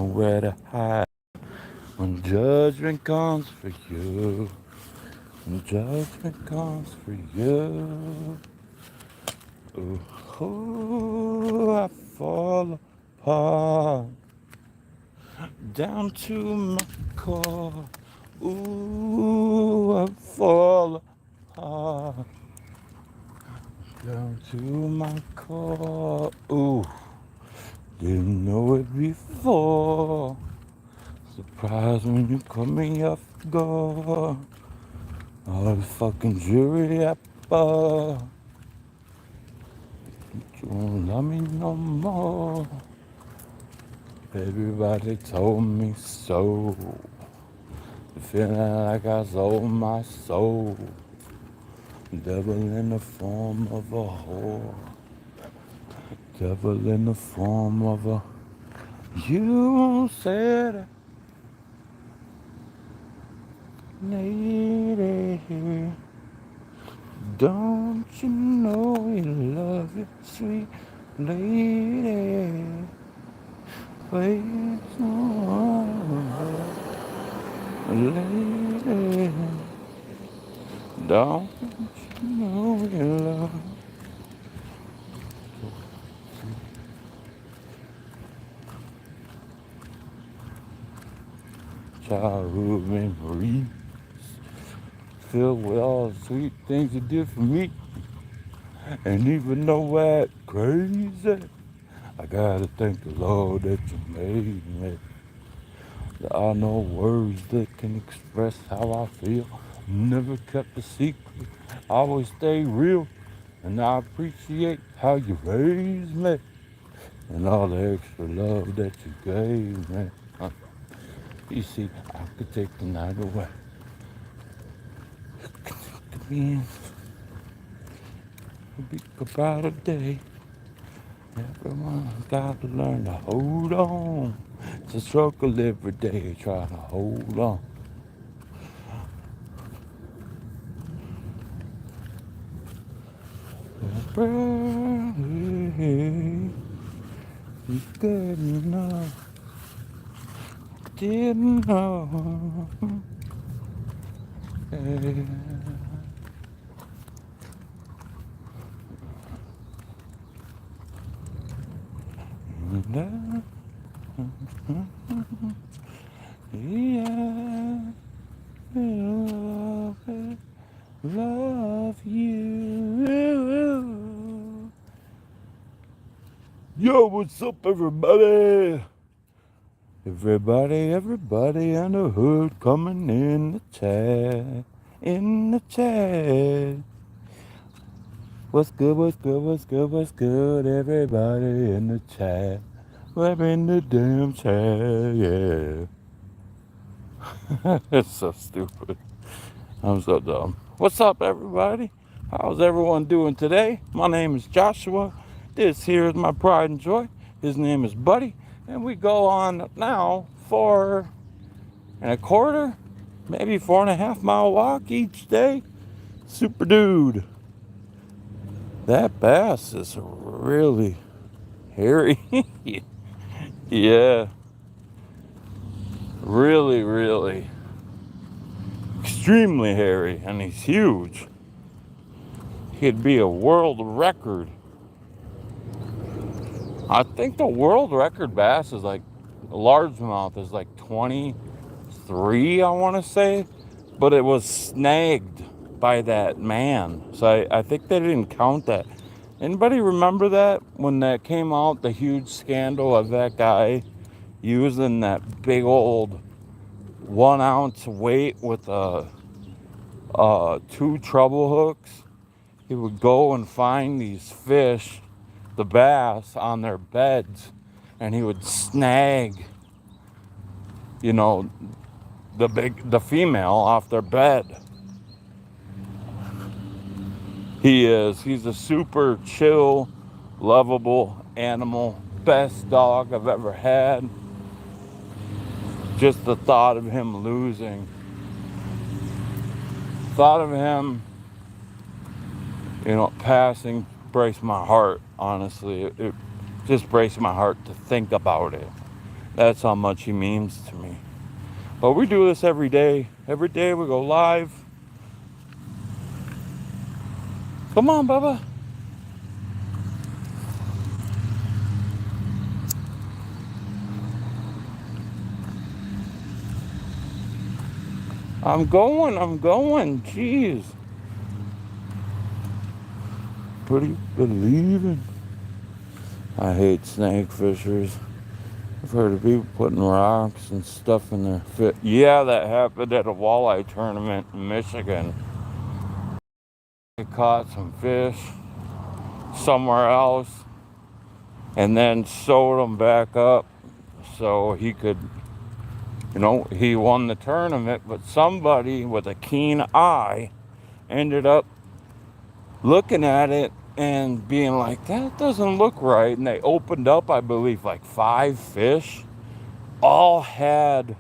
nowhere to hide. When judgment comes for you, when judgment comes for you, oh, I fall apart down to my core. Ooh, I fall apart down to my core. Ooh, didn't know it before. Surprised when you cut me off guard. All the fucking jewelry I bought. You won't love me no more. Everybody told me so. Feeling like I sold my soul. Devil in the form of a whore. Devil in the form of a... You won't say that, lady. Don't you know we love you, sweet lady? Wait lady. Don't you know we love you? Childhood memories filled with all the sweet things you did for me. And even though I crazy, I gotta thank the Lord that you made me. There are no words that can express how I feel. Never kept a secret, always stayed real. And I appreciate how you raised me and all the extra love that you gave me. You see, I could take the night away. Could be about a day. Everyone's got to learn to hold on. It's a struggle every day trying to hold on. You didn't know, didn't know. Yeah, love you. Yo, what's up, everybody? Everybody in the hood coming in the chat. In the chat. What's good, what's good, what's good, what's good? Everybody in the chat. We're in the damn chat, yeah. It's so stupid. I'm so dumb. What's up, everybody? How's everyone doing today? My name is Joshua. This here is my pride and joy. His name is Buddy. And we go on now 4.25, maybe 4.5 mile walk each day. Super dude. That bass is really hairy. Yeah. Really, really. Extremely hairy. And he's huge. He'd be a world record. I think the world record bass is like, largemouth is like 23, I want to say. But it was snagged by that man. So I think they didn't count that. Anybody remember that when that came out, the huge scandal of that guy using that big old 1 ounce weight with 2 treble hooks? He would go and find these fish, the bass, on their beds, and he would snag, the female off their bed. He's a super chill, lovable animal. Best dog I've ever had. Just the thought of him losing. Thought of him, passing breaks my heart, honestly. It just breaks my heart to think about it. That's how much he means to me. But we do this every day. Every day we go live. Come on, Bubba. I'm going. Jeez. What do you believe in? I hate snake fishers. I've heard of people putting rocks and stuff in their fit. Yeah, that happened at a walleye tournament in Michigan. He caught some fish somewhere else and then sewed them back up so he could, he won the tournament, but somebody with a keen eye ended up looking at it and being like, that doesn't look right. And they opened up, I believe, like 5 fish. All had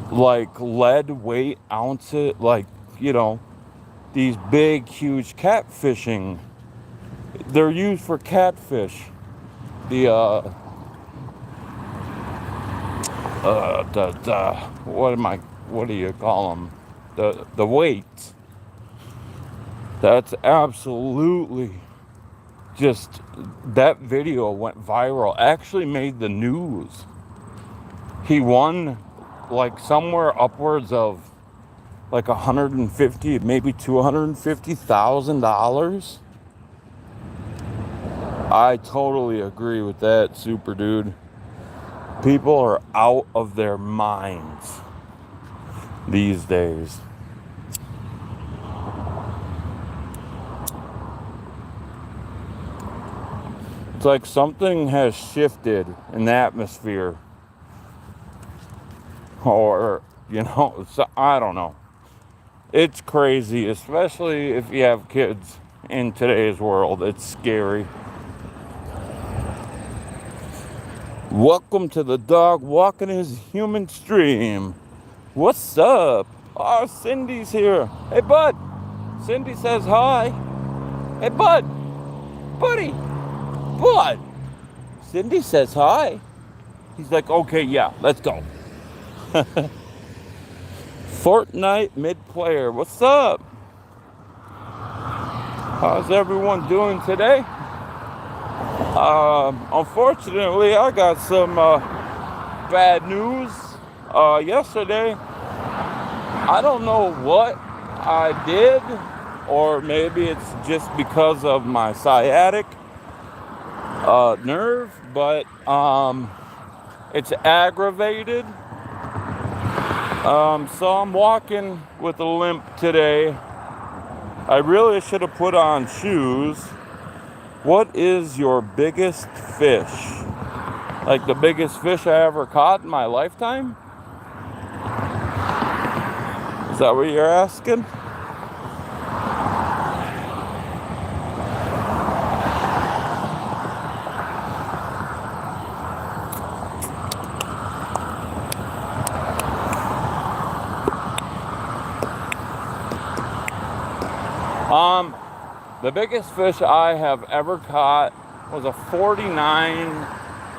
like lead weight ounces, like, these big, huge catfishing. They're used for catfish. The, what do you call them? The weights. That's absolutely just, that video went viral, actually made the news. He won like somewhere upwards of like 150, maybe $250,000. I totally agree with that, super dude. People are out of their minds these days. It's like something has shifted in the atmosphere. Or, so, I don't know. It's crazy, especially if you have kids in today's world. It's scary. Welcome to the Dog Walking His Human Stream. What's up? Oh, Cindy's here. Hey, bud. Cindy says hi. Hey, bud. Buddy. Bud. Cindy says hi. He's like, okay, yeah, let's go. Fortnite mid-player. What's up? How's everyone doing today? Unfortunately, I got some bad news. Yesterday, I don't know what I did, or maybe it's just because of my sciatic nerve, but it's aggravated. So I'm walking with a limp today. I really should have put on shoes. What is your biggest fish? Like the biggest fish I ever caught in my lifetime? Is that what you're asking? The biggest fish I have ever caught was a 49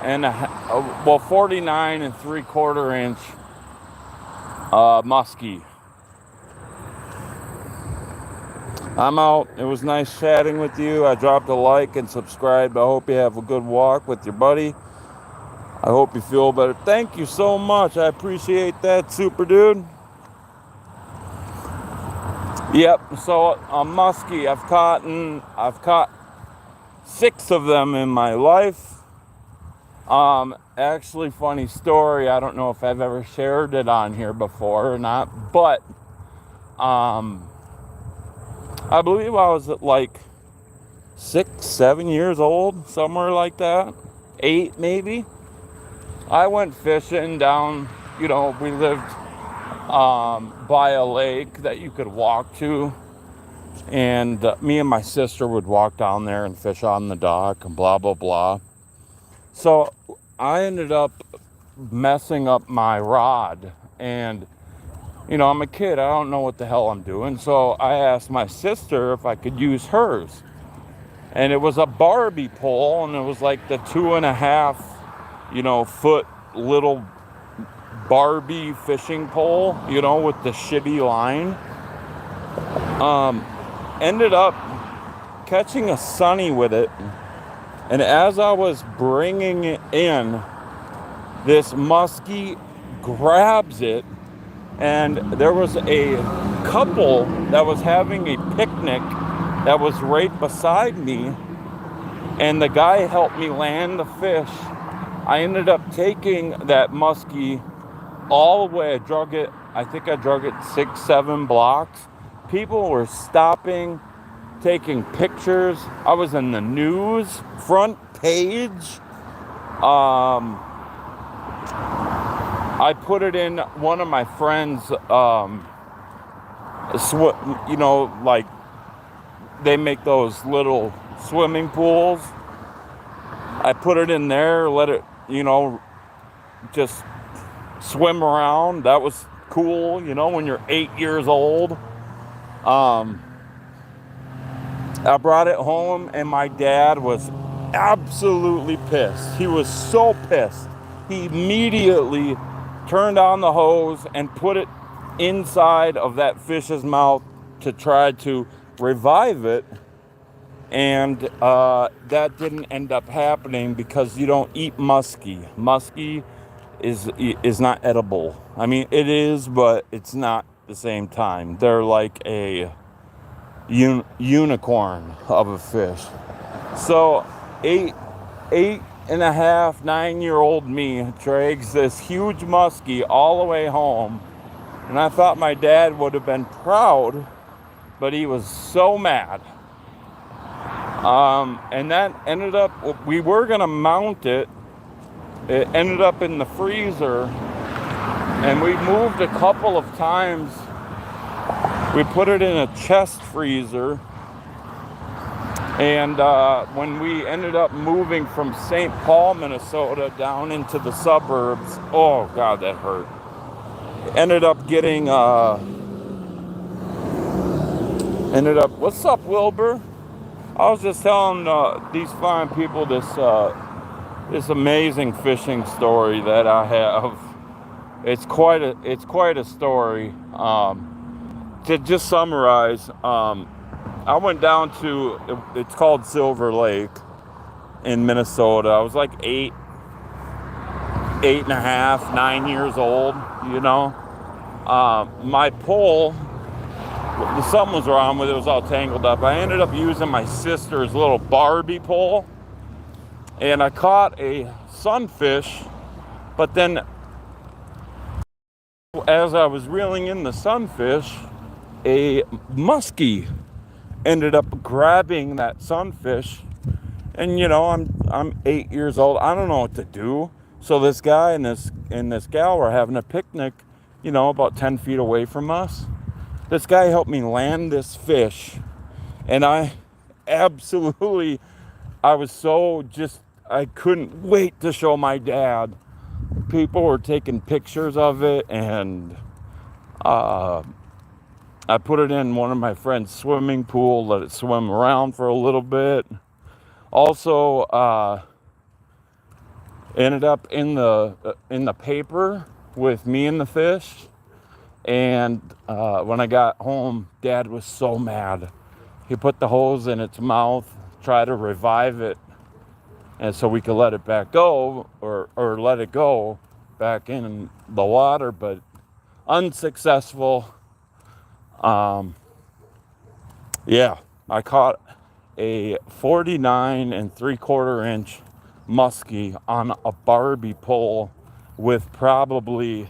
and 3/4 inch muskie. I'm out. It was nice chatting with you. I dropped a like and subscribed. I hope you have a good walk with your buddy. I hope you feel better. Thank you so much. I appreciate that, super dude. Yep, so a muskie, I've caught 6 of them in my life. Actually, funny story, I don't know if I've ever shared it on here before or not, but I believe I was at like 6, 7 years old, somewhere like that, 8 maybe. I went fishing down, we lived by a lake that you could walk to, and me and my sister would walk down there and fish on the dock and blah blah blah. So I ended up messing up my rod, and I'm a kid, I don't know what the hell I'm doing, so I asked my sister if I could use hers, and it was a Barbie pole, and it was like the 2.5 foot little Barbie fishing pole, with the shitty line. Ended up catching a sunny with it. And as I was bringing it in, this muskie grabs it, and there was a couple that was having a picnic that was right beside me, and the guy helped me land the fish. I ended up taking that muskie all the way. I think I drug it 6-7 blocks. People were stopping, taking pictures. I was in the news, front page. I put it in one of my friends' like they make those little swimming pools. I put it in there, let it, just swim around. That was cool, when you're 8 years old. I brought it home, and my dad was absolutely pissed. He was so pissed. He immediately turned on the hose and put it inside of that fish's mouth to try to revive it. And that didn't end up happening because you don't eat muskie. Muskie is not edible. I mean, it is, but it's not the same time. They're like a unicorn of a fish. So 8.5, 9-year-old me drags this huge muskie all the way home, and I thought my dad would have been proud, but he was so mad. And that ended up, we were gonna mount it. It ended up in the freezer, and we moved a couple of times. We put it in a chest freezer, and when we ended up moving from St. Paul, Minnesota down into the suburbs, oh God, that hurt. Ended up getting, what's up, Wilbur? I was just telling these fine people this amazing fishing story that I have. It's quite a story. To just summarize, I went down to, it's called Silver Lake in Minnesota. I was like 8.5, 9 years old, my pole, something was wrong with it. It was all tangled up. I ended up using my sister's little Barbie pole, and I caught a sunfish, but then as I was reeling in the sunfish, a muskie ended up grabbing that sunfish, and I'm 8 years old. I don't know what to do. So this guy and this gal were having a picnic, about 10 feet away from us. This guy helped me land this fish, and I was so I couldn't wait to show my dad. People were taking pictures of it, and I put it in one of my friend's swimming pool, let it swim around for a little bit. Also, ended up in the paper with me and the fish. And when I got home, Dad was so mad. He put the hose in its mouth, tried to revive it, and so we could let it back go, or let it go back in the water, but unsuccessful. Yeah, I caught a 49 3/4 inch muskie on a Barbie pole with probably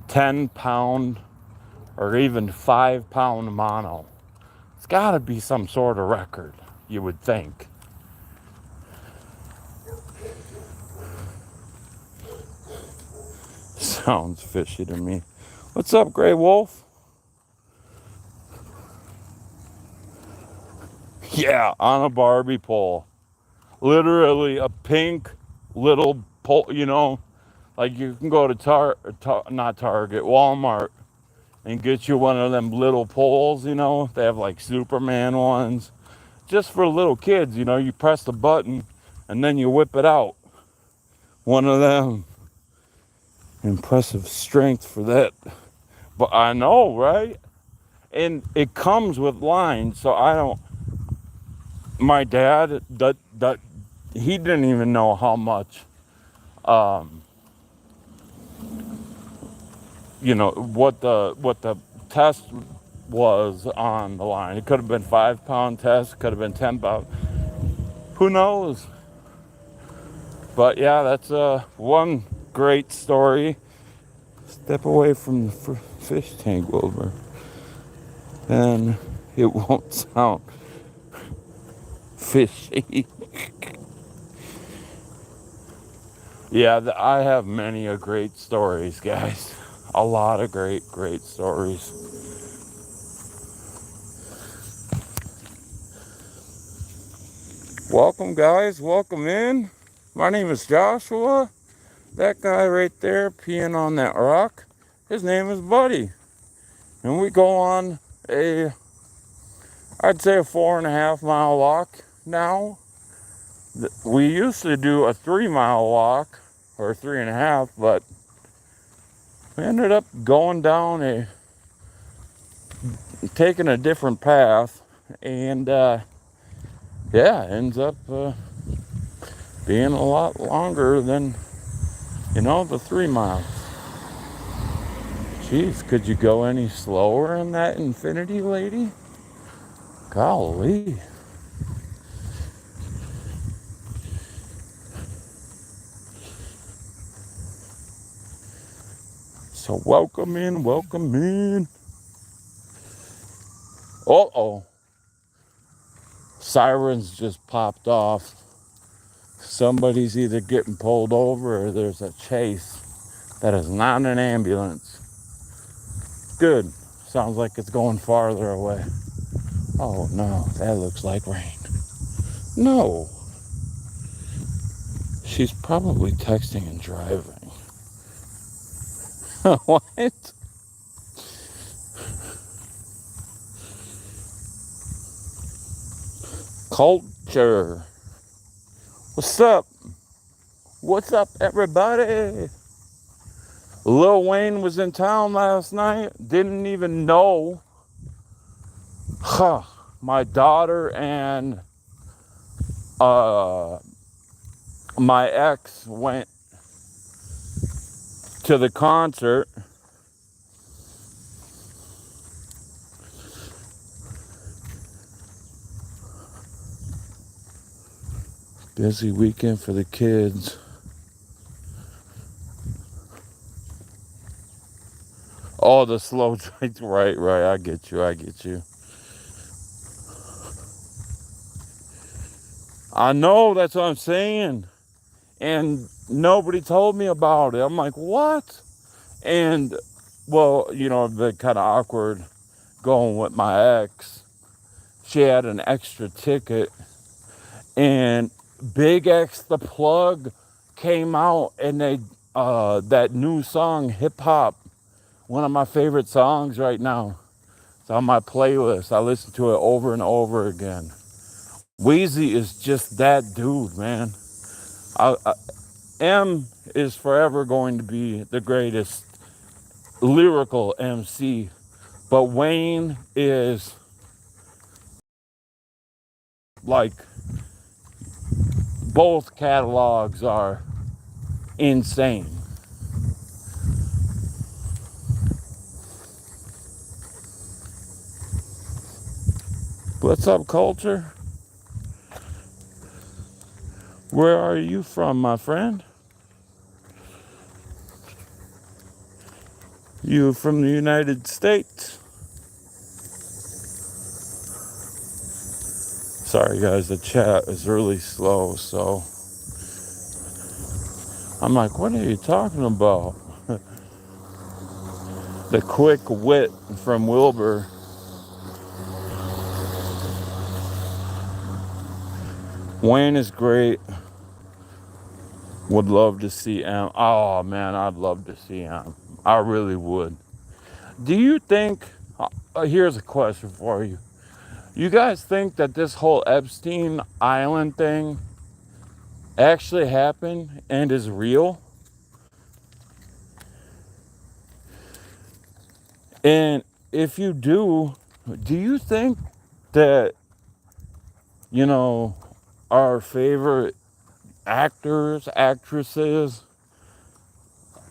10-pound or even 5-pound mono. It's got to be some sort of record, you would think. Sounds fishy to me. What's up, Gray Wolf? Yeah, on a Barbie pole. Literally a pink little pole, like you can go to not Target, Walmart, and get you one of them little poles, they have like Superman ones. Just for little kids, you press the button and then you whip it out. one of them. Impressive strength for that. But I know, right? And it comes with lines, so I don't. My dad, he didn't even know how much, what the test was on the line. It could have been 5 pound test, could have been 10 pound. Who knows? But yeah, that's one great story. Step away from the fish tank, Wilbur, and it won't sound fishy. Yeah, I have many a great stories, guys. A lot of great stories. Welcome, guys. Welcome in. My name is Joshua. That guy right there peeing on that rock, his name is Buddy. And we go on I'd say a 4.5 mile walk now. We used to do a 3 mile walk, or 3.5, but we ended up going down taking a different path, and yeah, ends up being a lot longer than, the 3 miles. Jeez, could you go any slower in that Infinity, lady? Golly. So welcome in, welcome in. Uh-oh. Sirens just popped off. Somebody's either getting pulled over or there's a chase. That is not an ambulance. Good. Sounds like it's going farther away. Oh no, that looks like rain. No. She's probably texting and driving. What? Culture. What's up? What's up, everybody? Lil Wayne was in town last night. Didn't even know. My daughter and my ex went to the concert. Busy weekend for the kids. Oh, the slow trains. Right. I get you. I know, that's what I'm saying. And nobody told me about it. I'm like, what? And, well, it'd been kind of awkward going with my ex. She had an extra ticket. And Big X the Plug came out, and they that new song, Hip Hop, one of my favorite songs right now. It's on my playlist. I listen to it over and over again. Wheezy is just that dude, man. M is forever going to be the greatest lyrical MC, but Wayne is like, both catalogs are insane. What's up, culture? Where are you from, my friend? You from the United States? Sorry, guys, the chat is really slow, so I'm like, what are you talking about? The quick wit from Wilbur. Wayne is great. Would love to see M. Oh man, I'd love to see M. I really would. Do you think, here's a question for you. You guys think that this whole Epstein Island thing actually happened and is real? And if you do you think that, you know, our favorite actors, actresses,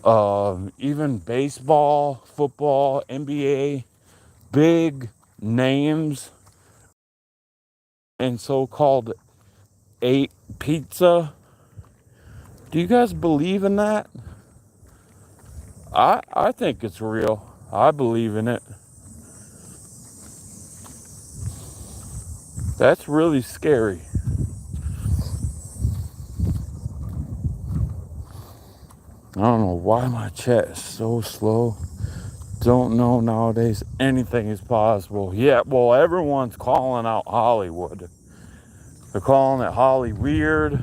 even baseball, football, NBA, big names and so-called ate pizza? Do you guys believe in that? I think it's real. I believe in it. That's really scary. I don't know why my chat is so slow. Don't know nowadays anything is possible. Yeah, well, everyone's calling out Hollywood. They're calling it Holly Weird.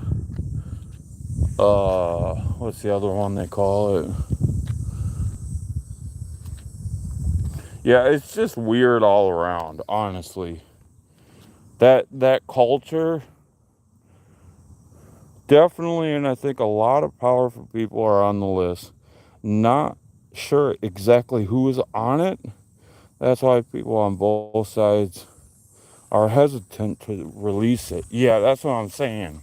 What's the other one they call it? Yeah, it's just weird all around, honestly. That culture definitely, and I think a lot of powerful people are on the list. Not sure exactly who is on it. That's why people on both sides are hesitant to release it. Yeah, that's what I'm saying.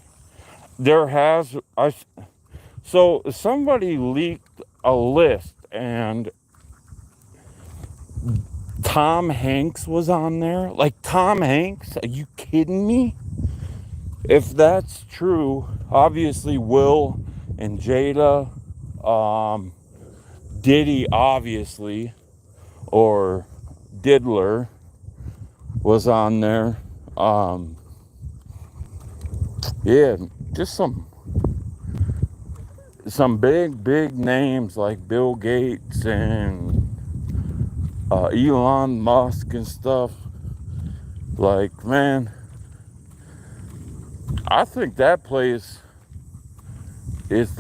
There has so somebody leaked a list and Tom Hanks was on there. Like, Tom Hanks? Are you kidding me? If that's true, obviously Will and Jada, um, Diddy, obviously, or Diddler was on there. Yeah, just some big names like Bill Gates and Elon Musk and stuff. Like, man, I think that place is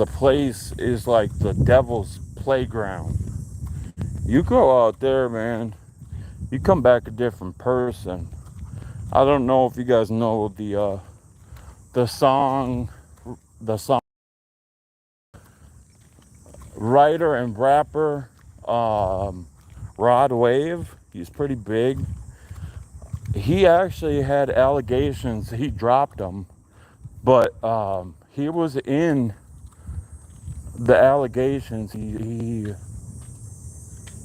like the devil's playground. You go out there, man, you come back a different person. I don't know if you guys know the song the song writer and rapper, Rod Wave. He's pretty big. He actually had allegations. He dropped them, but he was in the allegations. He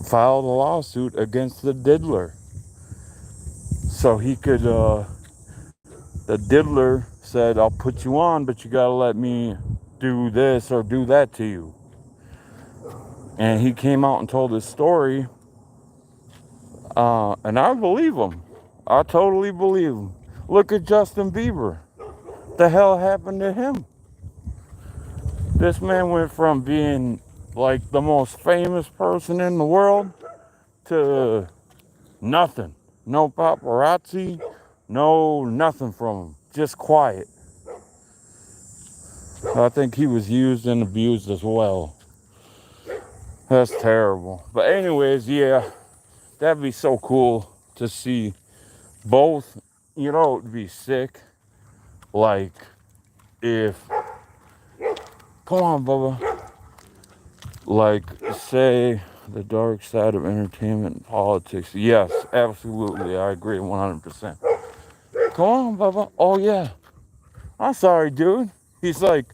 filed a lawsuit against the Diddler, so he could. The Diddler said, "I'll put you on, but you gotta let me do this or do that to you." And he came out and told his story, and I believe him. I totally believe him. Look at Justin Bieber. The hell happened to him? This man went from being like the most famous person in the world to nothing. No paparazzi, no nothing from him. Just quiet. I think he was used and abused as well. That's terrible. But anyways, yeah, that'd be so cool to see both. You know, it'd be sick. Like, if, come on, Bubba. Like, say, the dark side of entertainment and politics. Yes, absolutely. I agree 100%. Come on, Bubba. Oh, yeah. I'm sorry, dude. He's like,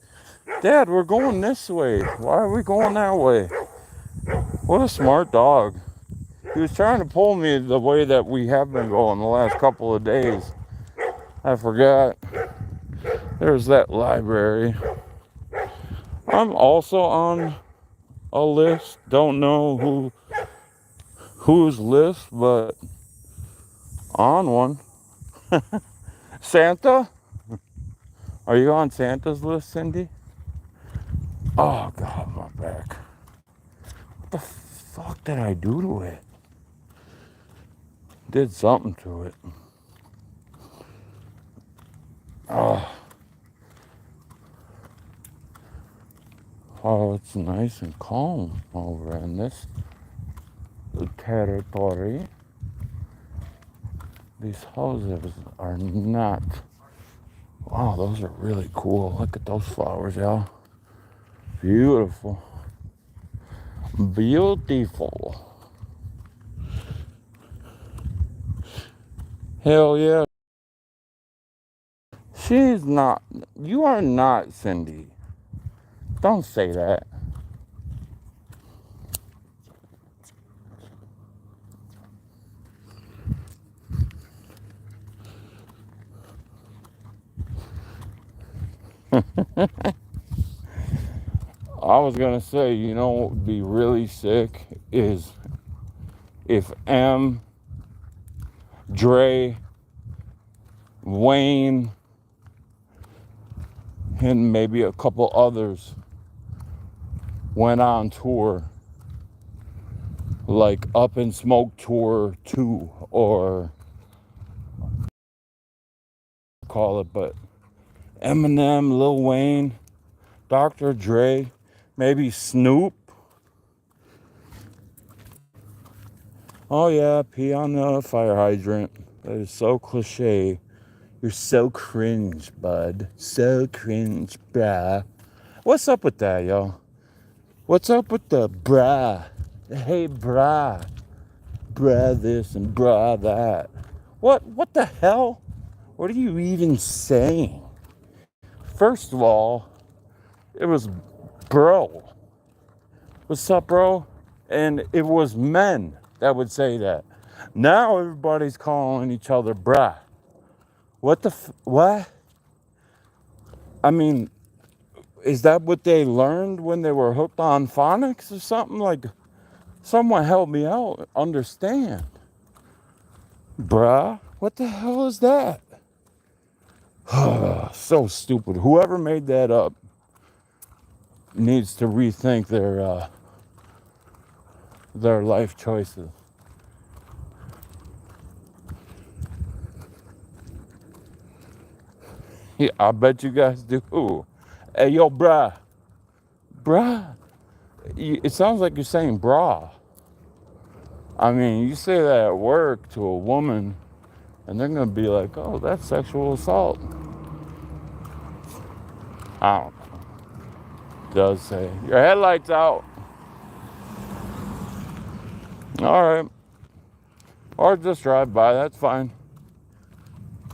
Dad, we're going this way. Why are we going that way? What a smart dog. He was trying to pull me the way that we have been going the last couple of days. I forgot. There's that library. I'm also on a list. Don't know whose list, but on one. Santa? Are you on Santa's list, Cindy? Oh, God, my back. What the fuck did I do to it? Did something to it. Oh, oh, it's nice and calm over in this territory. These houses are not Wow, those are really cool. Look at those flowers, y'all. Beautiful. Beautiful. Hell yeah. She's not. You are not Cindy. Don't say that. I was gonna say, you know what would be really sick is if Dre, Wayne, and maybe a couple others went on tour, like Up in Smoke Tour 2, or call it, but Eminem, Lil Wayne, Dr. Dre, maybe Snoop. Oh yeah, pee on the fire hydrant. That is so cliche. You're so cringe, bud. So cringe, bruh. What's up with that, yo? What's up with the bruh? Hey, bruh. Bruh this and bruh that. What the hell? What are you even saying? First of all, it was bro. What's up, bro? And it was men that would say that. Now everybody's calling each other bruh. What? I mean, is that what they learned when they were hooked on phonics or something? Like, someone help me out, understand. Bruh, what the hell is that? So stupid. Whoever made that up needs to rethink their life choices. Yeah, I bet you guys do. Hey, yo, bruh. It sounds like you're saying bra. I mean, you say that at work to a woman, and they're gonna be like, "Oh, that's sexual assault." I don't know. It does say your headlights out. All right, or just drive by. That's fine.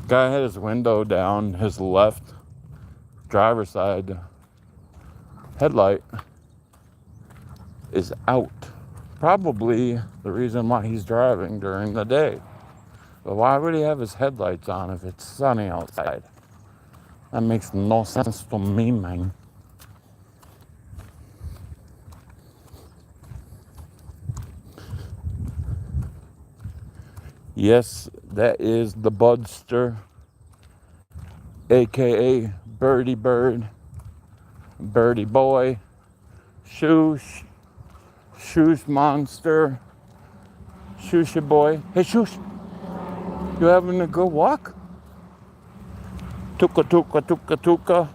Guy had his window down. His left driver's side headlight is out. Probably the reason why he's driving during the day. But why would he have his headlights on if it's sunny outside? That makes no sense to me, man. Yes, that is the Budster, aka Birdie Bird, Birdie Boy, Shoosh, Shoosh Monster, Shoosha Boy. Hey, Shoosh, you having a good walk? Tuka, tuka, tuka, tuka.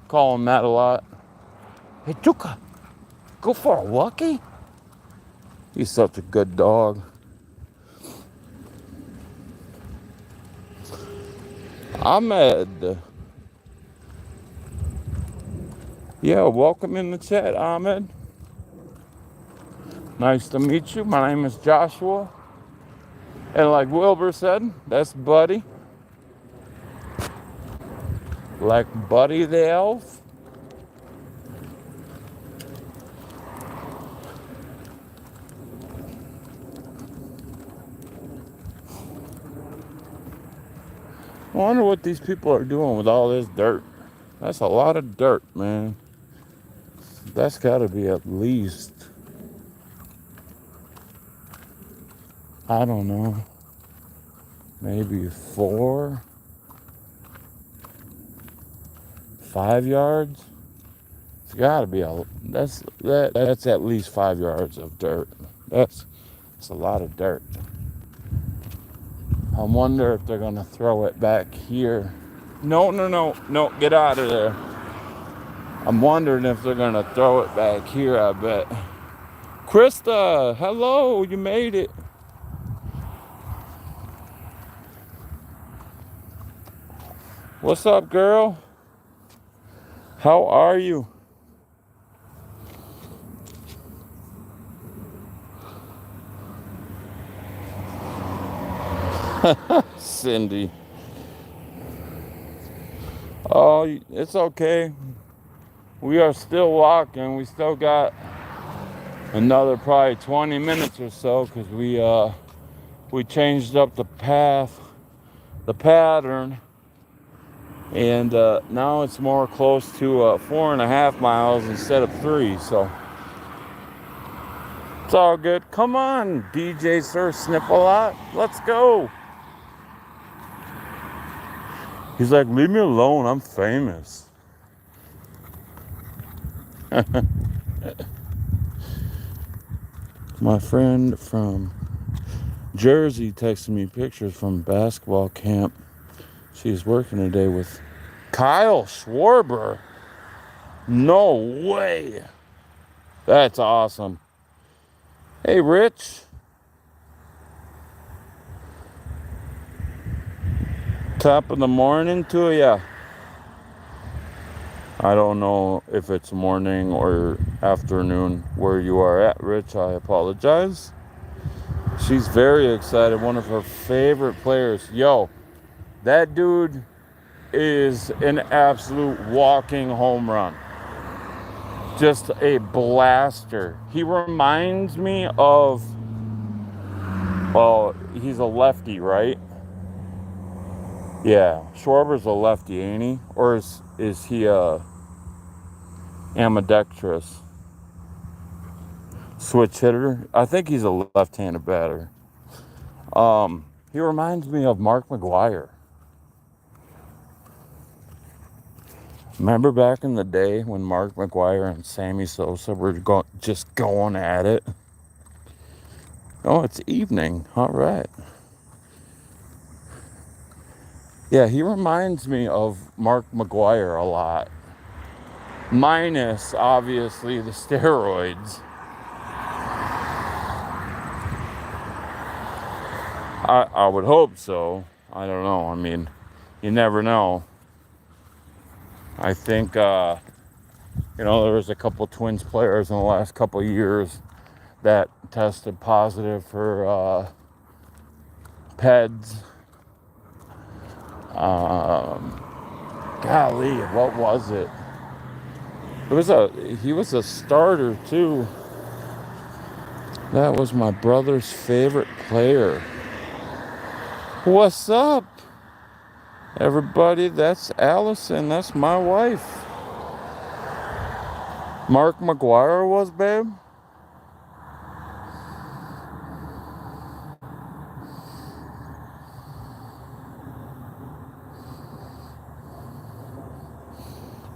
Call him that a lot. Hey, Tuka, go for a walkie? He's such a good dog. Ahmed. Yeah, welcome in the chat, Ahmed. Nice to meet you. My name is Joshua. And like Wilbur said, that's Buddy. Like Buddy the Elf. I wonder what these people are doing with all this dirt. That's a lot of dirt, man. That's got to be at least, I don't know, maybe 5 yards. It's got to be that's at least 5 yards of dirt. That's a lot of dirt. I wonder if they're gonna throw it back here. No, get out of there. I'm wondering if they're gonna throw it back here, I bet. Krista, hello, you made it. What's up, girl? How are you? Cindy. Oh, it's okay. We are still walking. We still got another probably 20 minutes or so because we changed up the pattern, and now it's more close to 4.5 miles instead of 3. So it's all good. Come on, DJ Sir Sniffle-Lot. Let's go. He's like, leave me alone. I'm famous. My friend from Jersey texted me pictures from basketball camp. She's working today with Kyle Schwarber. No way. That's awesome. Hey, Rich. Top of the morning to ya. I don't know if it's morning or afternoon where you are at, Rich. I apologize. She's very excited. One of her favorite players. Yo, that dude is an absolute walking home run. Just a blaster. He reminds me of, well, he's a lefty, right? Yeah, Schwarber's a lefty, ain't he? Or is he ambidextrous? Switch hitter? I think he's a left-handed batter. He reminds me of Mark McGwire. Remember back in the day when Mark McGwire and Sammy Sosa were just going at it? Oh, it's evening. All right. Yeah, he reminds me of Mark McGwire a lot. Minus, obviously, the steroids. I would hope so. I don't know. I mean, you never know. I think, there was a couple Twins players in the last couple of years that tested positive for PEDs. Golly, what was it? He was a starter too. That was my brother's favorite player. What's up, everybody? That's Allison. That's my wife. Mark McGwire was, babe?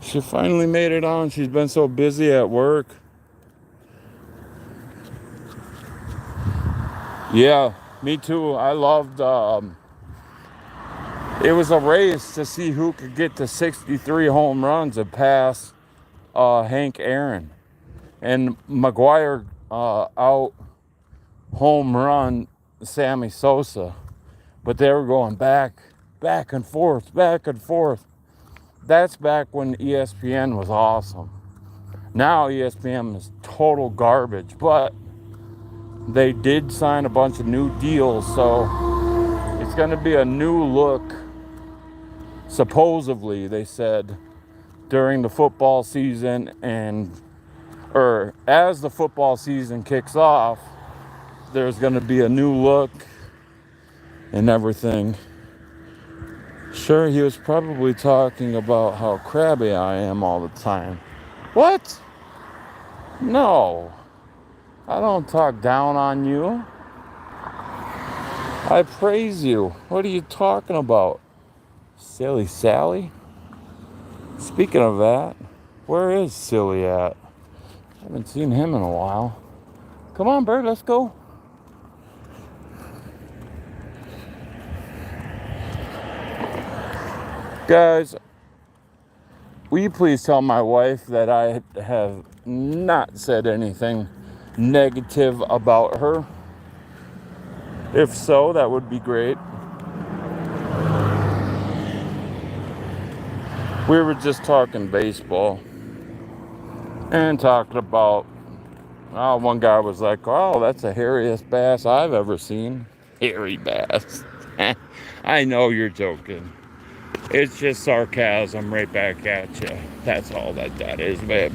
She finally made it on. She's been so busy at work. Yeah, me too. I loved, it was a race to see who could get to 63 home runs and pass Hank Aaron. And McGwire out home run Sammy Sosa. But they were going back and forth. That's back when ESPN was awesome. Now ESPN is total garbage, but they did sign a bunch of new deals, so it's going to be a new look, supposedly, they said, during the football season or as the football season kicks off, there's going to be a new look and everything. Sure, he was probably talking about how crabby I am all the time. What? No. I don't talk down on you. I praise you. What are you talking about? Silly Sally? Speaking of that, where is Silly at? I haven't seen him in a while. Come on, bird, let's go. Guys, will you please tell my wife that I have not said anything negative about her? If so, that would be great. We were just talking baseball and talking about, one guy was like, oh, that's the hairiest bass I've ever seen. Hairy bass. I know you're joking. It's just sarcasm right back at you. That's all that is, babe.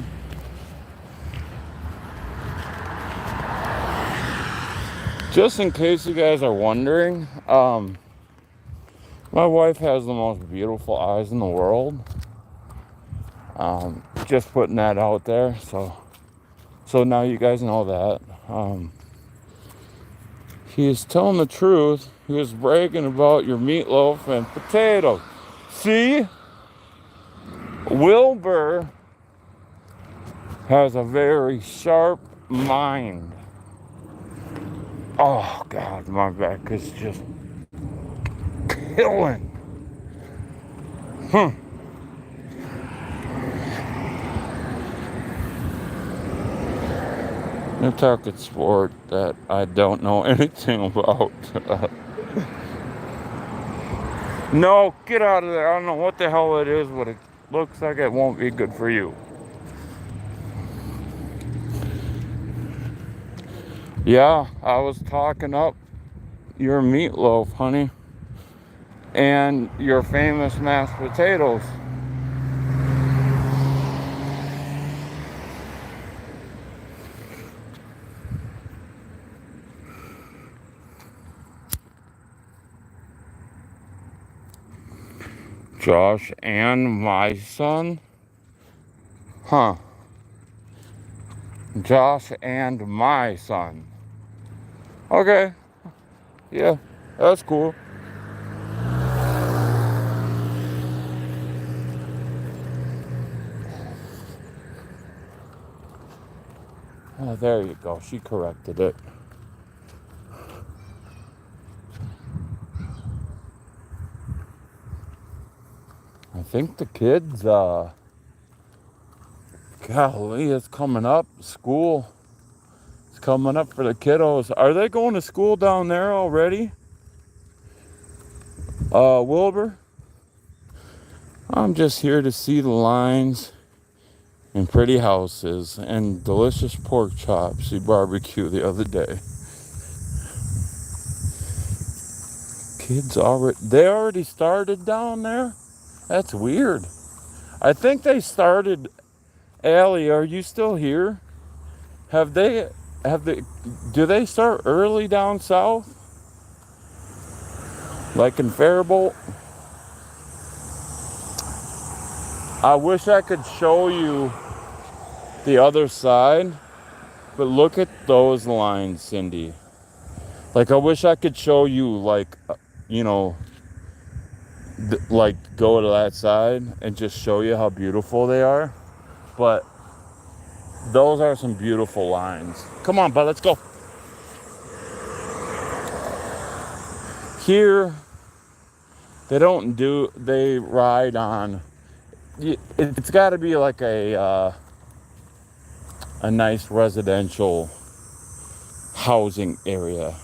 Just in case you guys are wondering, my wife has the most beautiful eyes in the world. Just putting that out there, so now you guys know that. He's telling the truth. He was bragging about your meatloaf and potatoes. See? Wilbur has a very sharp mind. Oh, God, my back is just killing. You're talking sport that I don't know anything about. No, get out of there. I don't know what the hell it is, but it looks like it won't be good for you. Yeah, I was talking up your meatloaf, honey, and your famous mashed potatoes. Josh and my son? Huh. Josh and my son. Okay. Yeah, that's cool. Oh, there you go. She corrected it. I think the kids, golly, it's coming up. School is coming up for the kiddos. Are they going to school down there already? Wilbur? I'm just here to see the lines and pretty houses and delicious pork chops we barbecued the other day. Kids they already started down there? That's weird. I think they started. Allie, are you still here? Do they start early down south? Like in Faribault? I wish I could show you the other side, but look at those lines, Cindy. Like, I wish I could show you, like, like, go to that side and just show you how beautiful they are. But those are some beautiful lines. Come on, bud, let's go. Here, they ride on, it's got to be like a nice residential housing area.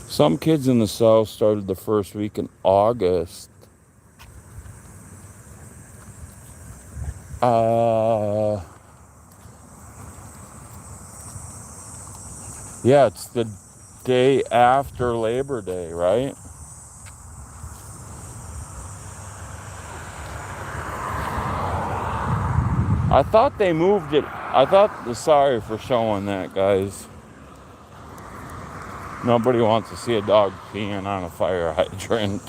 Some kids in the South started the first week in August. Yeah, it's the day after Labor Day, right? I thought they moved it. Sorry for showing that, guys. Nobody wants to see a dog peeing on a fire hydrant.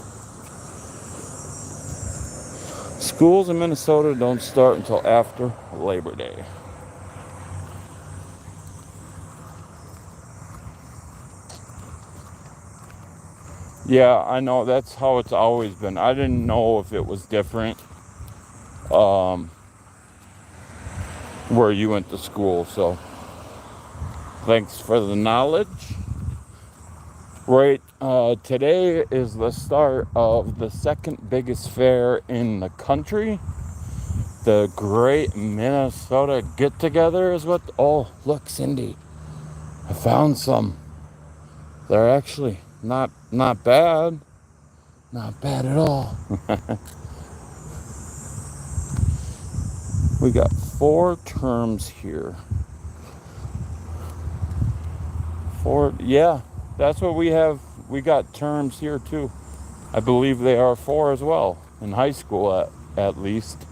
Schools in Minnesota don't start until after Labor Day. Yeah, I know. That's how it's always been. I didn't know if it was different where you went to school. So thanks for the knowledge. Right, today is the start of the second biggest fair in the country. The Great Minnesota Get-Together is what... Oh, look, Cindy. I found some. They're actually not bad. Not bad at all. We got 4 terms here. 4, yeah, that's what we have. We got terms here too. I believe they are 4 as well, in high school at least.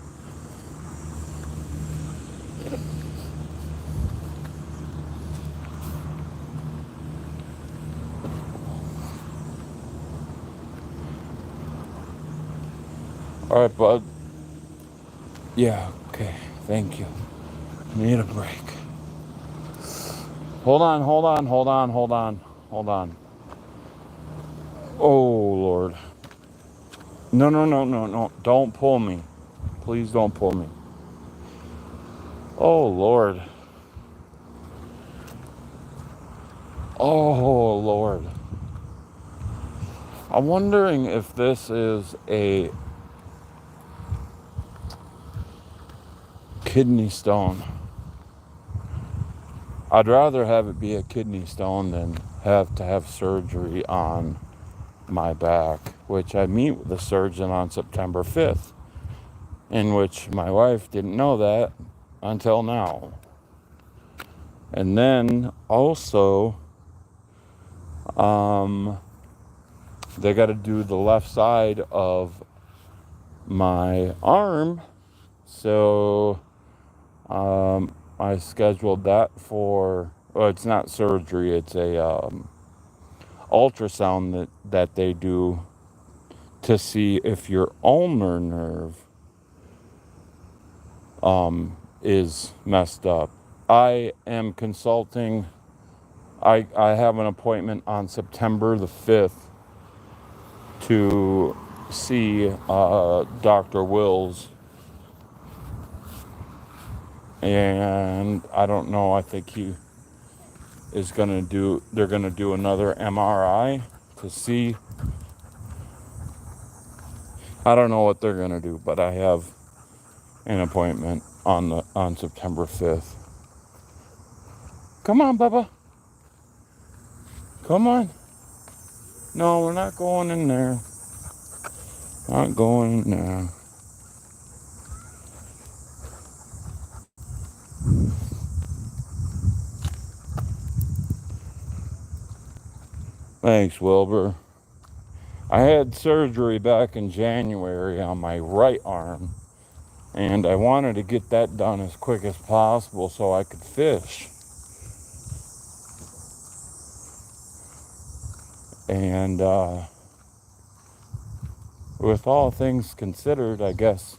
All right, bud. Yeah, okay, thank you. Need a break. Hold on. Oh, Lord. No. Don't pull me. Please don't pull me. Oh, Lord. Oh, Lord. I'm wondering if this is a kidney stone. I'd rather have it be a kidney stone than have to have surgery on my back, which I meet with the surgeon on September 5th, in which my wife didn't know that until now. And then also, they got to do the left side of my arm. So I scheduled that for, well, it's not surgery, it's a ultrasound that they do to see if your ulnar nerve is messed up. I am consulting. I have an appointment on September the 5th to see Dr. Wills. And I don't know, I think he is they're going to do another MRI to see. I don't know what they're going to do, but I have an appointment on September 5th. Come on, Bubba. Come on. No, we're not going in there. Not going in there. Thanks, Wilbur. I had surgery back in January on my right arm, and I wanted to get that done as quick as possible so I could fish. And with all things considered, I guess,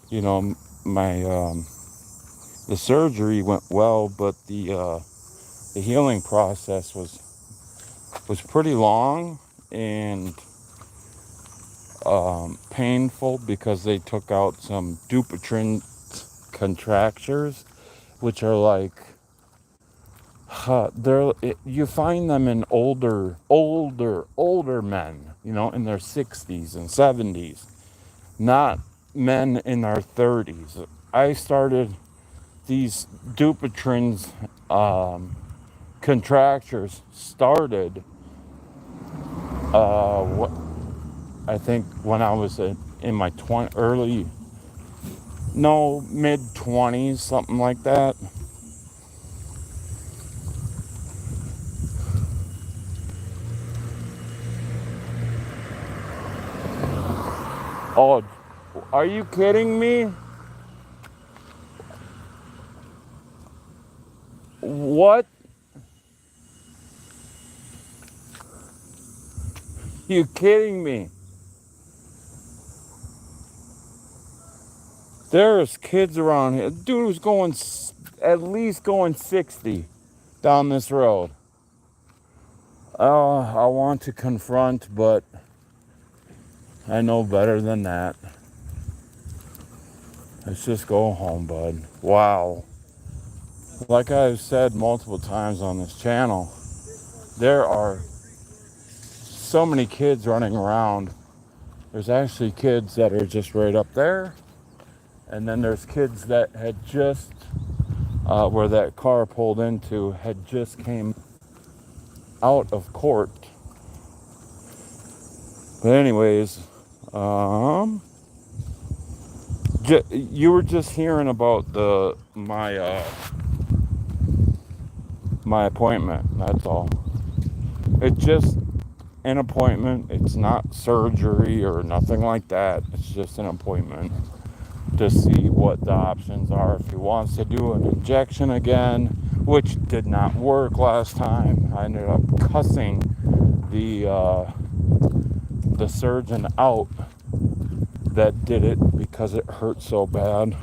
you know, my the surgery went well, but the healing process was pretty long and painful because they took out some Dupuytren contractures, which are like you find them in older men, you know, in their 60s and 70s, not men in their 30s. I started these Dupuytren's contractures started I think when I was in my mid 20s, something like that. Oh, are you kidding me? What? You kidding me? There's kids around here. Dude was going at least going 60 down this road. I want to confront, but I know better than that. Let's just go home, bud. Wow. Like I've said multiple times on this channel, there are so many kids running around. There's actually kids that are just right up there. And then there's kids that had just, where that car pulled into, had just came out of court. But anyways, um, you were just hearing about my appointment. That's all. It's just an appointment. It's not surgery or nothing like that. It's just an appointment to see what the options are. If he wants to do an injection again, which did not work last time, I ended up cussing the surgeon out that did it because it hurt so bad.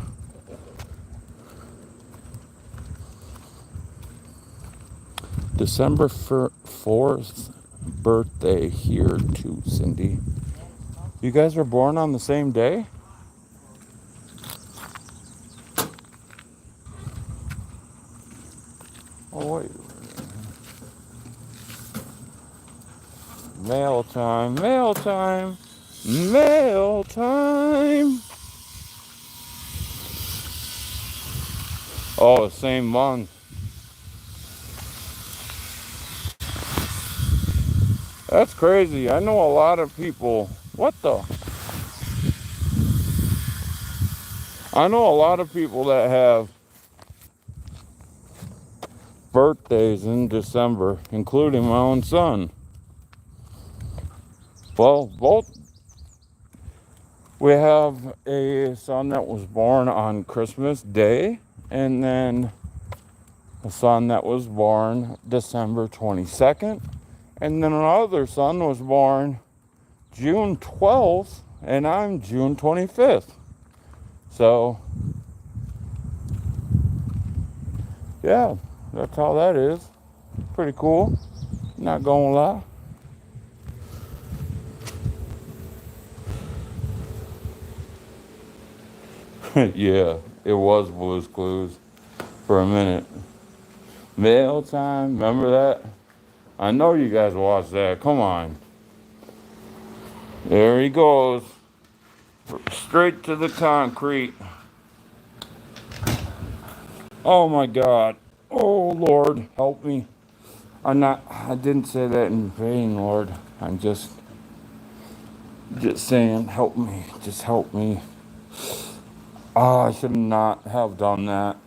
December 4th birthday here too, Cindy. You guys were born on the same day? Oh wait. Mail time, mail time, mail time. Oh, same month. That's crazy. I know a lot of people. What the? I know a lot of people that have birthdays in December, including my own son. Well, both. We have a son that was born on Christmas Day, and then a son that was born December 22nd, and then another son was born June 12th, and I'm June 25th. So, yeah, that's how that is. Pretty cool. Not gonna lie. Yeah, it was Blue's Clues for a minute. Mail time, remember that? I know you guys watched that. Come on. There he goes. Straight to the concrete. Oh my God. Oh Lord, help me. I didn't say that in vain, Lord. I'm just saying, help me. Just help me. Oh, I should not have done that.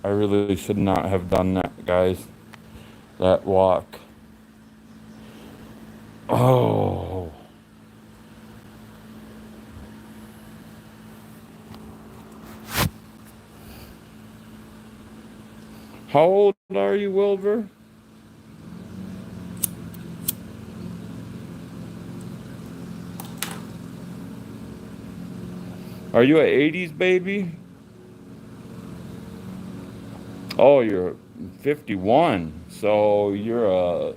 I really should not have done that, guys. That walk. Oh. How old are you, Wilbur? Are you an 80s baby? Oh, you're 51. So you're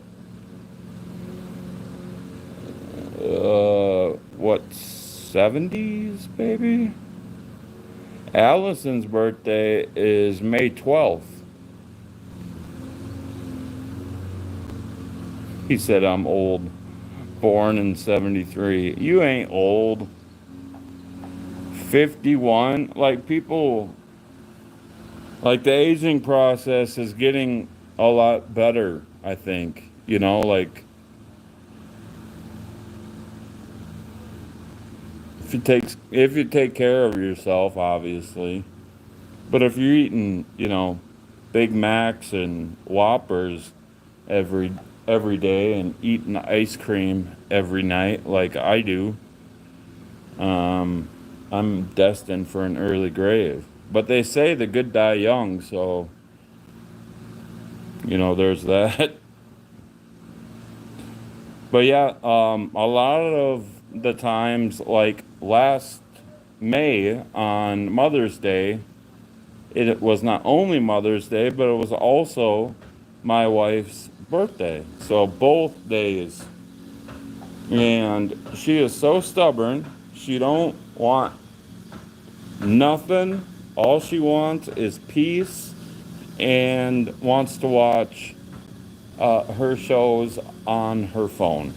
what, 70s baby? Allison's birthday is May 12th. He said I'm old. Born in 73. You ain't old. 51. Like people, like the aging process is getting a lot better, I think. You know, like if you take care of yourself, obviously. But if you're eating, Big Macs and Whoppers every every day and eating ice cream every night like I do, um, I'm destined for an early grave. But they say the good die young, so there's that. But yeah, a lot of the times, like last May on Mother's Day, it was not only Mother's Day, but it was also my wife's birthday. So both days. And she is so stubborn. She don't want nothing. All she wants is peace and wants to watch her shows on her phone.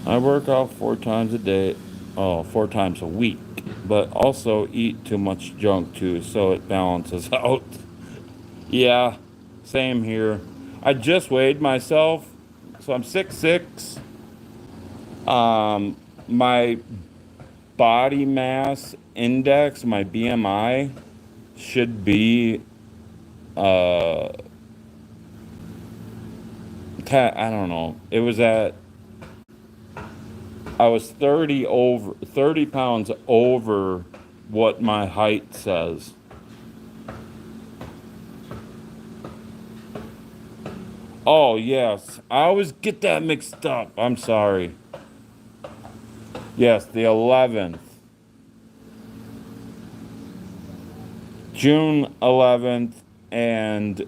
I work out 4 times a day, 4 times a week, but also eat too much junk too, so it balances out. Yeah, same here. I just weighed myself So I'm 6'6". My body mass index, my BMI, should be uh I don't know. I was 30 pounds over what my height says. Oh, yes. I always get that mixed up. I'm sorry. Yes, the 11th. June 11th and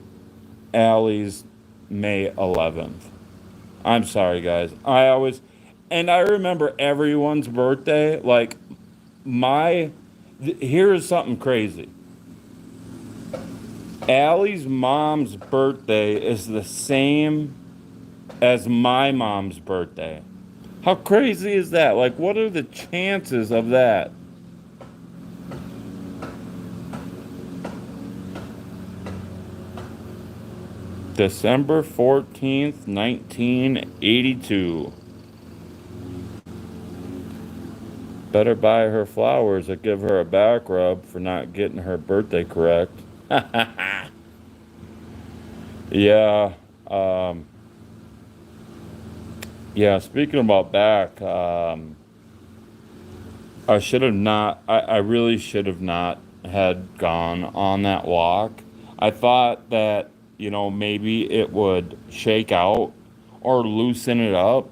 Allie's May 11th. I'm sorry, guys. And I remember everyone's birthday. Like, here's something crazy. Allie's mom's birthday is the same as my mom's birthday. How crazy is that? Like, what are the chances of that? December 14th, 1982. Better buy her flowers or give her a back rub for not getting her birthday correct. Yeah. Um, yeah, speaking about back, I really should have not had gone on that walk. I thought that, maybe it would shake out or loosen it up,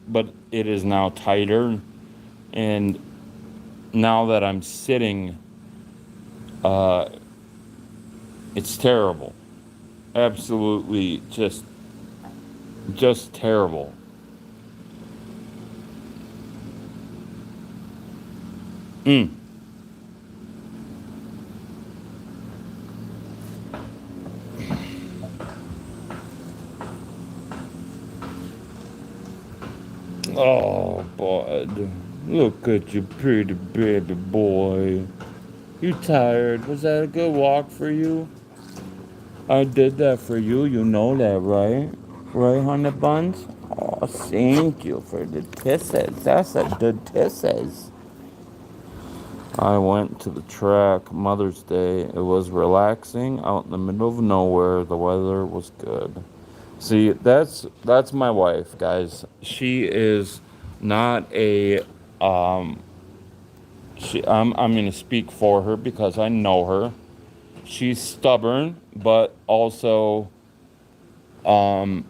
but it is now tighter. And now that I'm sitting, uh, it's terrible. Absolutely just terrible. Mm. Oh, bud. Look at you, pretty baby boy. You tired? Was that a good walk for you? I did that for you. You know that, right? Right, honey buns? Oh, thank you for the kisses. That's a good kisses. I went to the track Mother's Day. It was relaxing out in the middle of nowhere. The weather was good. See, that's my wife, guys. She is not a um I'm going to speak for her because I know her. She's stubborn, but also um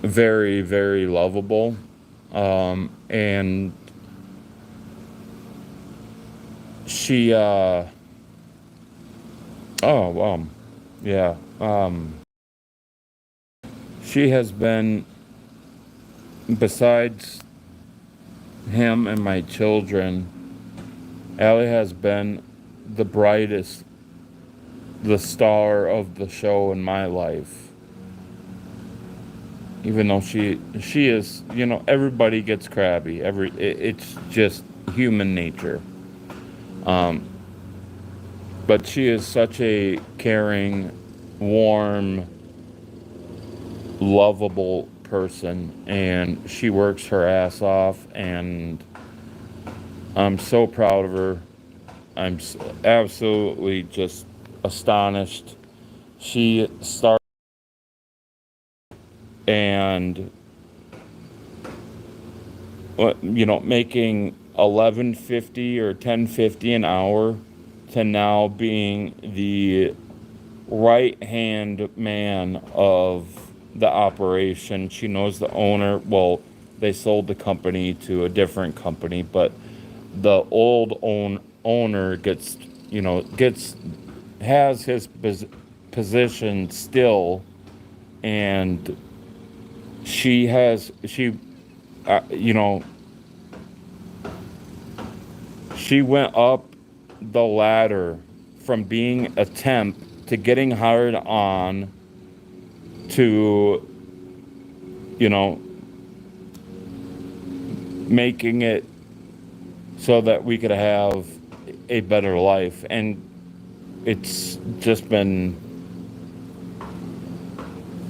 very, very lovable. And she oh, yeah. She has been, besides him and my children, Allie has been the brightest, the star of the show in my life. Even though she is, everybody gets crabby. It's just human nature. Um, but she is such a caring, warm, lovable person, and she works her ass off, and I'm so proud of her. Absolutely just astonished. She started and making 11.50 or 10.50 an hour to now being the right hand man of the operation. She knows the owner. Well, they sold the company to a different company, but the old owner has his position still, and she uh, you know she went up the ladder from being a temp to getting hired on to you know making it so that we could have a better life. And it's just been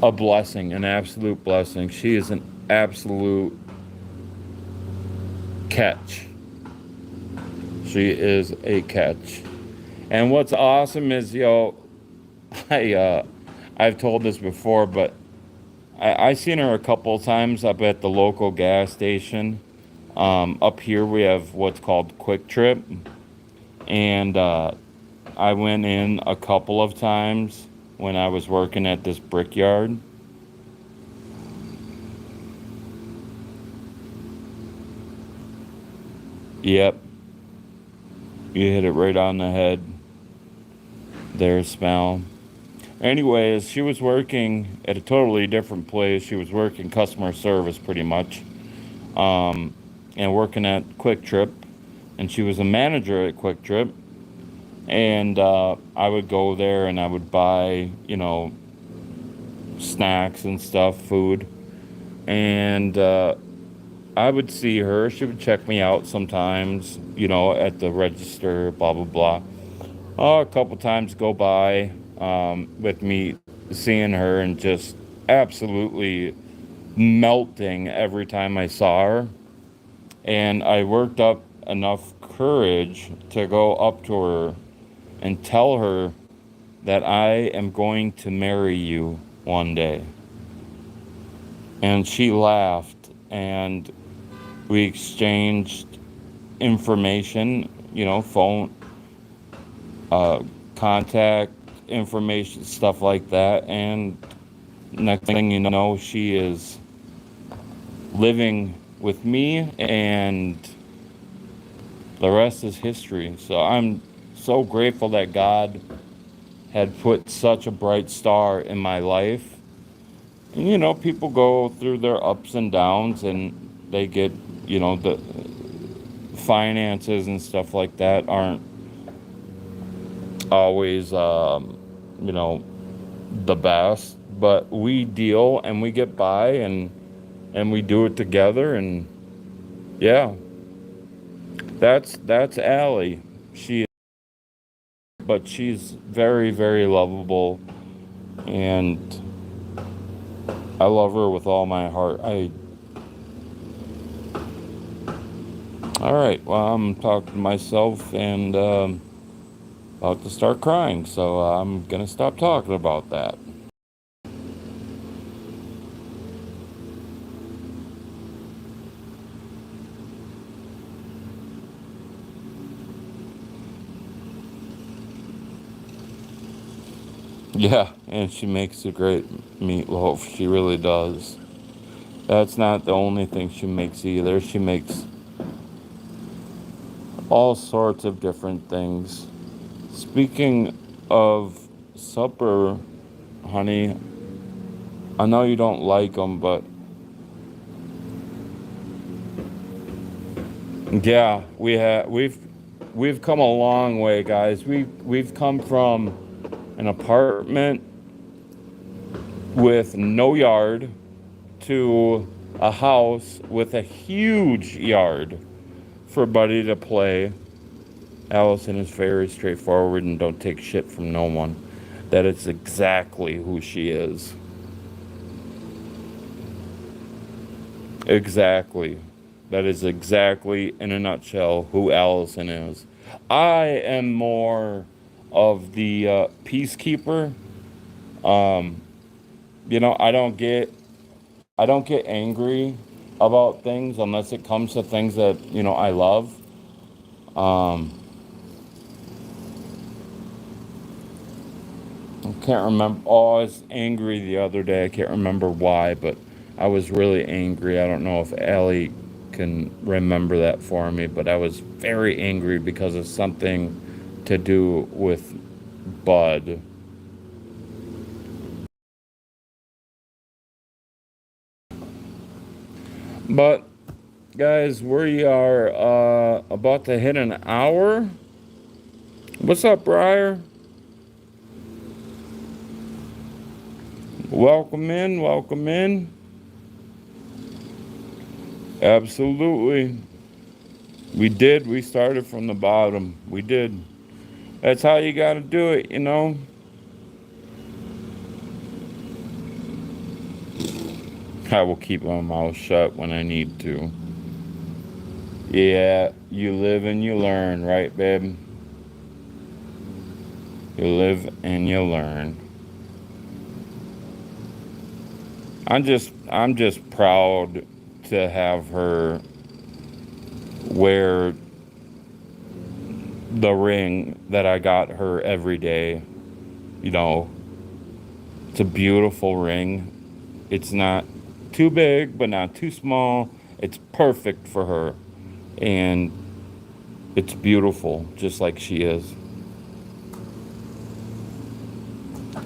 a blessing, an absolute blessing. She is an absolute catch. She is a catch. And what's awesome is, I've told this before, but I seen her a couple of times up at the local gas station. Up here we have what's called Quick Trip, and I went in a couple of times when I was working at this brickyard. Yep, you hit it right on the head. There's smell. Anyways, she was working at a totally different place. She was working customer service pretty much, and working at Quick Trip, and she was a manager at Quick Trip. And I would go there and I would buy, snacks and stuff, food, and I would see her. She would check me out sometimes, at the register, blah blah blah. A couple times go by with me seeing her and just absolutely melting every time I saw her. And I worked up enough courage to go up to her and tell her that I am going to marry you one day. And she laughed, and we exchanged information, phone, contact information, stuff like that. And next thing you know, she is living with me, and the rest is history. So I'm so grateful that God had put such a bright star in my life. And, people go through their ups and downs, and they get, the finances and stuff like that aren't always, the best. But we deal and we get by, and we do it together. And yeah, that's Allie. But she's very, very lovable, and I love her with all my heart. All right, well, I'm talking to myself and about to start crying, so I'm gonna stop talking about that. Yeah, and she makes a great meatloaf. She really does. That's not the only thing she makes either. She makes all sorts of different things. Speaking of supper, honey, I know you don't like them, but yeah, we've come a long way, guys. We've come from an apartment with no yard to a house with a huge yard for Buddy to play. Allison is very straightforward and don't take shit from no one. That is exactly who she is. Exactly. That is exactly, in a nutshell, who Allison is. I am more of the peacekeeper. Um, I don't get angry about things unless it comes to things that I love. Um, I can't remember. Oh, I was angry the other day. I can't remember why, but I was really angry. I don't know if Allie can remember that for me, but I was very angry because of something to do with Bud. But guys, we are about to hit an hour. What's up, Briar? Welcome in, welcome in. Absolutely. We started from the bottom. We did. That's how you gotta do it, I will keep my mouth shut when I need to. Yeah, you live and you learn, right, babe? You live and you learn. I'm just proud to have her wear the ring that I got her every day. You know, it's a beautiful ring. It's not too big, but not too small. It's perfect for her. And it's beautiful, just like she is.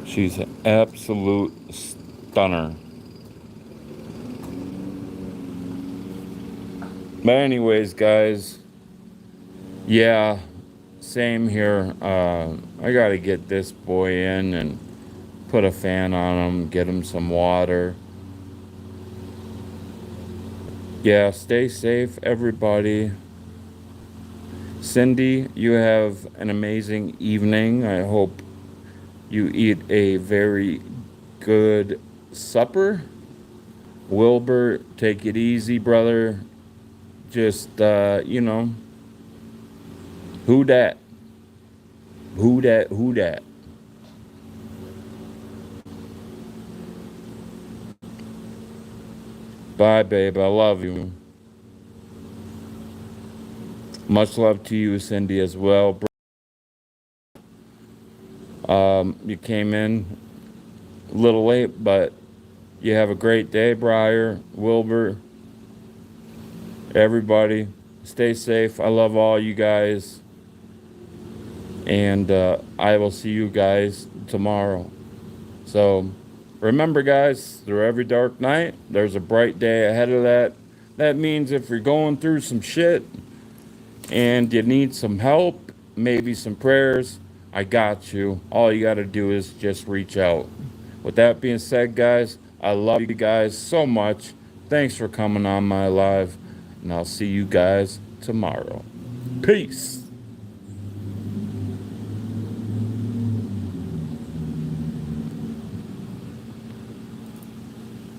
She's an absolute stunner. But anyways, guys, yeah, same here. I gotta get this boy in and put a fan on him, get him some water. Yeah, stay safe, everybody. Cindy, you have an amazing evening. I hope you eat a very good supper. Wilbur, take it easy, brother. Just, who dat? Who dat? Who dat? Bye, babe. I love you. Much love to you, Cindy, as well. You came in a little late, but you have a great day, Briar, Wilbur, everybody. Stay safe. I love all you guys. And I will see you guys tomorrow. So remember, guys, through every dark night, there's a bright day ahead of that. That means if you're going through some shit and you need some help, maybe some prayers, I got you. All you got to do is just reach out. With that being said, guys, I love you guys so much. Thanks for coming on my live, and I'll see you guys tomorrow. Peace.